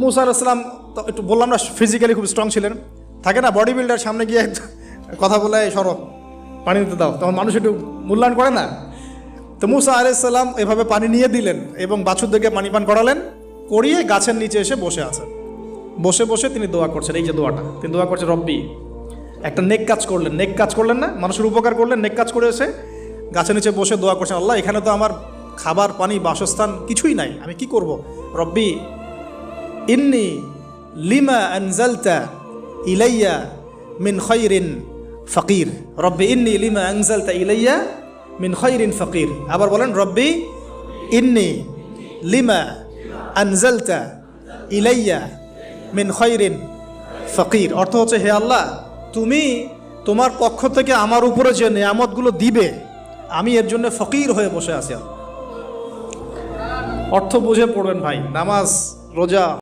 মুসা আলাইহিস সালাম তো একটু বললাম না ফিজিক্যালি খুব স্ট্রং ছিলেন, থাকে না বডি বিল্ডার, সামনে গিয়ে কথা বলে সরো পানি দিতে দাও, তখন মানুষ একটু মূল্যায়ন করে না। তো মুসা আলাইহিস সালাম এভাবে পানি নিয়ে দিলেন এবং বাছুরদেরকে পানি পান করালেন, করিয়ে গাছের নিচে এসে বসে আছেন। বসে বসে তিনি দোয়া করছেন, এই যে দোয়াটা তিনি দোয়া করছেন, রব্বি, একটা নেক কাজ করলেন, নেক কাজ করলেন না, মানুষের উপকার করলেন, নেক কাজ করে এসে গাছের নিচে বসে দোয়া করছেন, আল্লাহ এখানে তো আমার খাবার পানি বাসস্থান কিছুই নাই, আমি কি করব? রব্বি ইন্নি লিমা আনজালতা ইলাইয়া মিন খায়রিন ফকির, রব্বি ইন্নি লিমা আনজালতা ইলাইয়া মিন খায়রিন ফকির। আবার বলেন, রব্বি ইন্নি লিমা আনজালতা ইলাইয়া মিন খায়রিন ফকির। অর্থ হচ্ছে, হে আল্লাহ, তুমি তোমার পক্ষ থেকে আমার উপরে যে নিয়ামতগুলো দিবে আমি এর জন্য ফকির হয়ে বসে আছি। অর্থ বুঝে পড়বেন ভাই, নামাজ রোজা